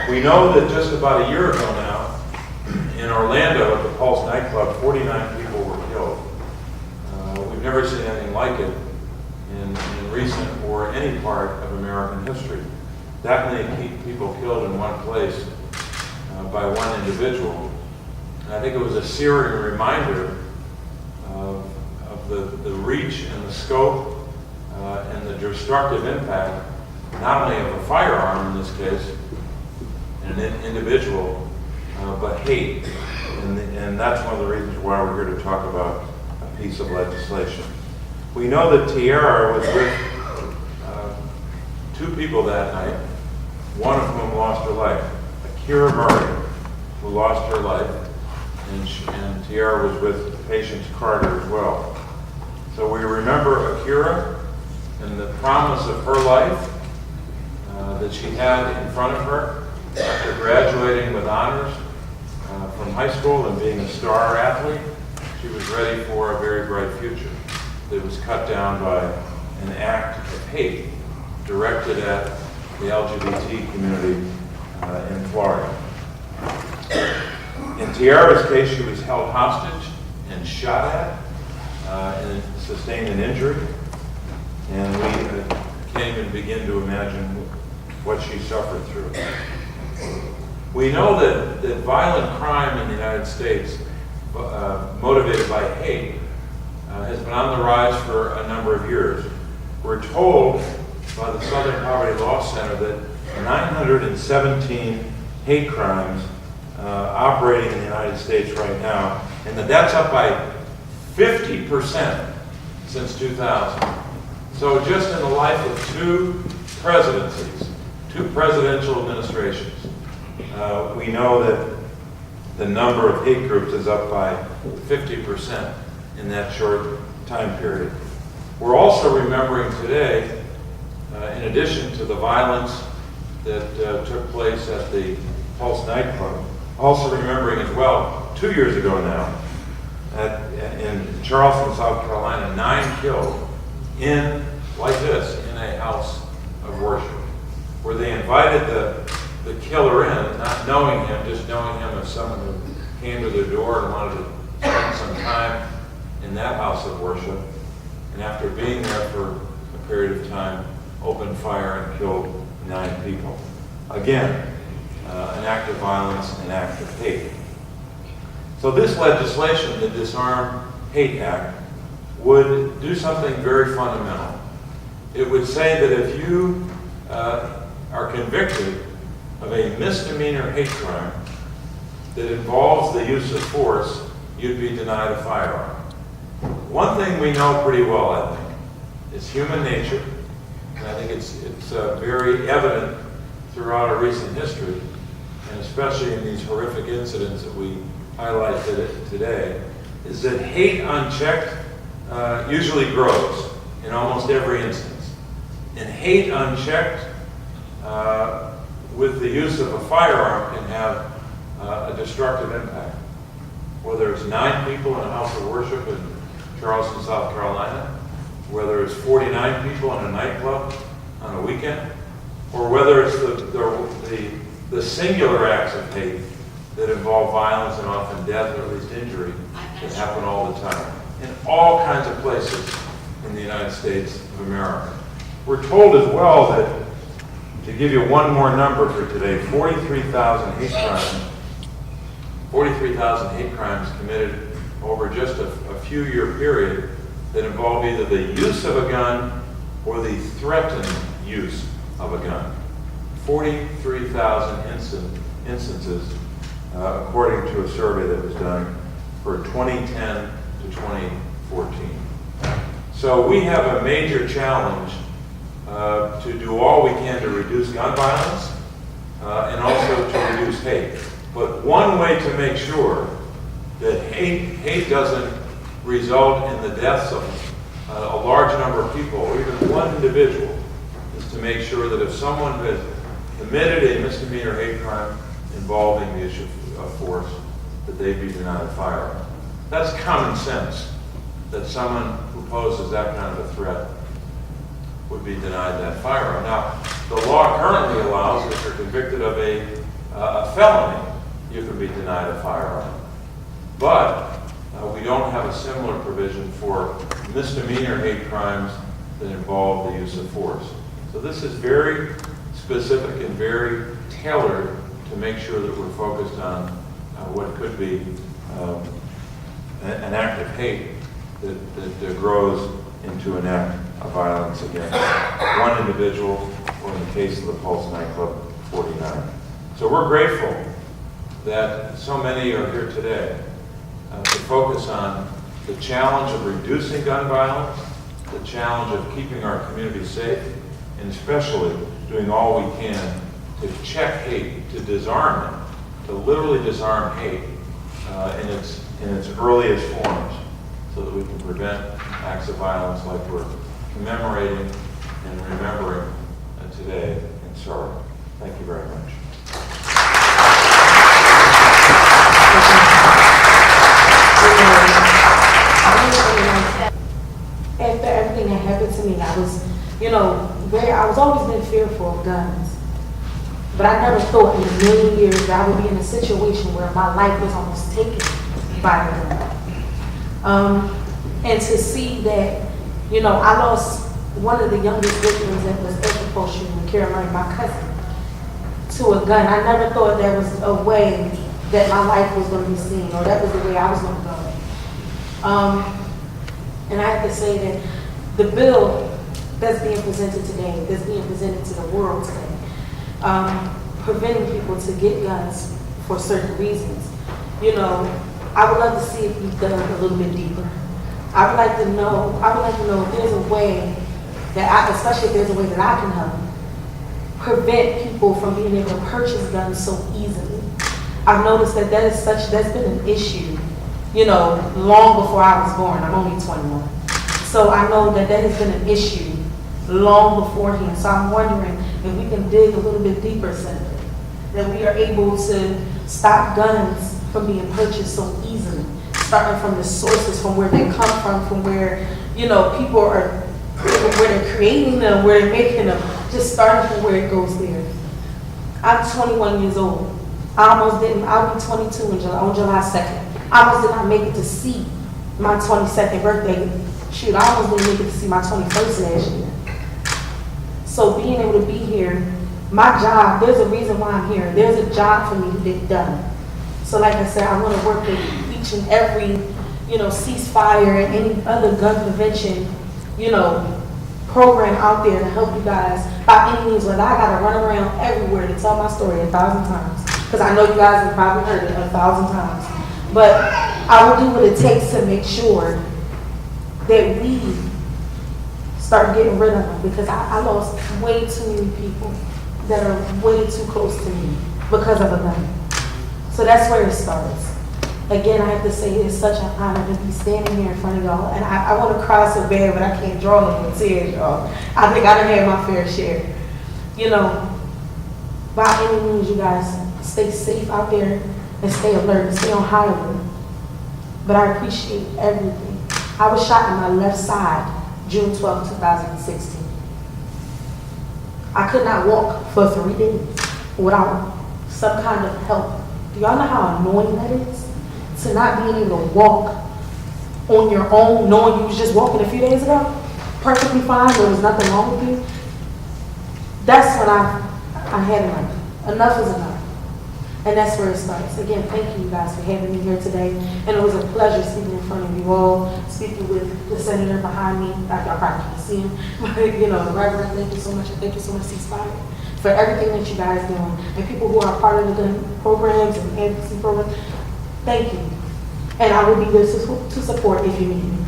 We know that just about a year ago now, in Orlando at the Pulse nightclub, 49 people were killed. We've never seen anything like it in recent or any part of American history. That many people killed in one place by one individual. And I think it was a searing reminder of the reach and the scope and the destructive impact, not only of a firearm in this case, and an individual, but hate. And that's one of the reasons why we're here to talk about a piece of legislation. We know that Tiara was with two people that night, one of whom lost her life. Akira Murray, who lost her life, and Tiara was with Patience Carter as well. So we remember Akira and the promise of her life that she had in front of her after graduating with honors from high school and being a star athlete. She was ready for a very bright future that was cut down by an act of hate directed at the LGBT community in Florida. In Tiara's case, she was held hostage and shot at and sustained an injury. And we can't even begin to imagine what she suffered through. We know that violent crime in the United States, motivated by hate, has been on the rise for a number of years. We're told by the Southern Poverty Law Center that 917 hate crimes operating in the United States right now, and that's up by 50% since 2000. So just in the life of two presidencies, two presidential administrations, we know that the number of hate groups is up by 50% in that short time period. We're also remembering today, in addition to the violence that took place at the Pulse nightclub, also remembering as well, 2 years ago now, in Charleston, South Carolina, 9 killed in, like this, in a house of worship, where they invited the killer in, not knowing him, just knowing him as someone who came to their door and wanted to spend some time in that house of worship. And after being there for a period of time, opened fire and killed 9 people. Again, an act of violence, an act of hate. So this legislation, the Disarm Hate Act, would do something very fundamental. It would say that if you are convicted of a misdemeanor hate crime that involves the use of force, you'd be denied a firearm. One thing we know pretty well, I think, is human nature, and I think it's very evident throughout our recent history, and especially in these horrific incidents that we highlight today, is that hate unchecked usually grows in almost every instance. And hate unchecked with the use of a firearm can have a destructive impact. Whether it's 9 people in a house of worship in Charleston, South Carolina, whether it's 49 people in a nightclub on a weekend, or whether it's the singular acts of hate that involve violence and often death or at least injury that happen all the time in all kinds of places in the United States of America. We're told as well that, to give you one more number for today, 43,000 hate crimes committed over just a few-year period that involve either the use of a gun or the threatened use of a gun. 43,000 instances, according to a survey that was done for 2010 to 2014. So we have a major challenge to do all we can to reduce gun violence and also to reduce hate. But one way to make sure that hate doesn't result in the deaths of a large number of people, or even one individual, is to make sure that if someone has committed a misdemeanor hate crime involving the issue of force, that they be denied a firearm. That's common sense, that someone who poses that kind of a threat would be denied that firearm. Now, the law currently allows, if you're convicted of a felony, you can be denied a firearm. But we don't have a similar provision for misdemeanor hate crimes that involve the use of force. So this is very specific and very tailored to make sure that we're focused on what could be an act of hate that grows into an act of violence against one individual, or in the case of the Pulse nightclub, 49. So we're grateful that so many are here today to focus on the challenge of reducing gun violence, the challenge of keeping our community safe, and especially doing all we can to check hate, to disarm it, to literally disarm hate in its earliest forms, so that we can prevent acts of violence like we're commemorating and remembering today in sorrow. Thank you very much. After everything that happened to me, I was, I was always been fearful of guns. But I never thought in a million years that I would be in a situation where my life was almost taken by a gun. And to see that, I lost one of the youngest victims that was executed in Carolina, my cousin, to a gun. I never thought there was a way that my life was going to be seen, or that was the way I was going to go. And I have to say that the bill that's being presented today, that's being presented to the world today, preventing people to get guns for certain reasons, I would love to see it be done a little bit deeper. I would like to know if there's a way that especially if there's a way that I can help prevent people from being able to purchase guns so easily. I've noticed that's been an issue, long before I was born. I'm only 21. So I know that has been an issue long beforehand. So I'm wondering if we can dig a little bit deeper, Senator, that we are able to stop guns from being purchased so easily, starting from the sources, from where they come from where, people are, where they're creating them, where they're making them, just starting from where it goes there. I'm 21 years old. I'll be 22 on July 2nd. I almost did not make it to see my 22nd birthday. Shoot, I almost didn't make it to see my 21st last year. So being able to be here, my job, there's a reason why I'm here. There's a job for me to get done. So like I said, I want to work with each and every, ceasefire and any other gun prevention, program out there to help you guys by any means. Whether I got to run around everywhere to tell my story 1,000 times, because I know you guys have probably heard it 1,000 times. But I will do what it takes to make sure that we start getting rid of them, because I lost way too many people that are way too close to me because of a gun. So that's where it starts. Again, I have to say it's such an honor to be standing here in front of y'all. And I want to cry so bad, but I can't draw any tears, y'all. I think I done had my fair share. By any means, you guys stay safe out there and stay alert and stay on high alert. But I appreciate everything. I was shot in my left side June 12, 2016. I could not walk for 3 days without some kind of help. Do y'all know how annoying that is? To not being able to walk on your own, knowing you was just walking a few days ago, perfectly fine, there was nothing wrong with you. That's when I had enough. Enough is enough. And that's where it starts. Again, thank you guys for having me here today. And it was a pleasure speaking in front of you all, speaking with the senator behind me. I probably can't see him. But, the Reverend, thank you so much. And thank you so much, Ceasefire, for everything that you guys are doing. And people who are part of the gun programs and advocacy programs, thank you. And I will be there to support if you need me.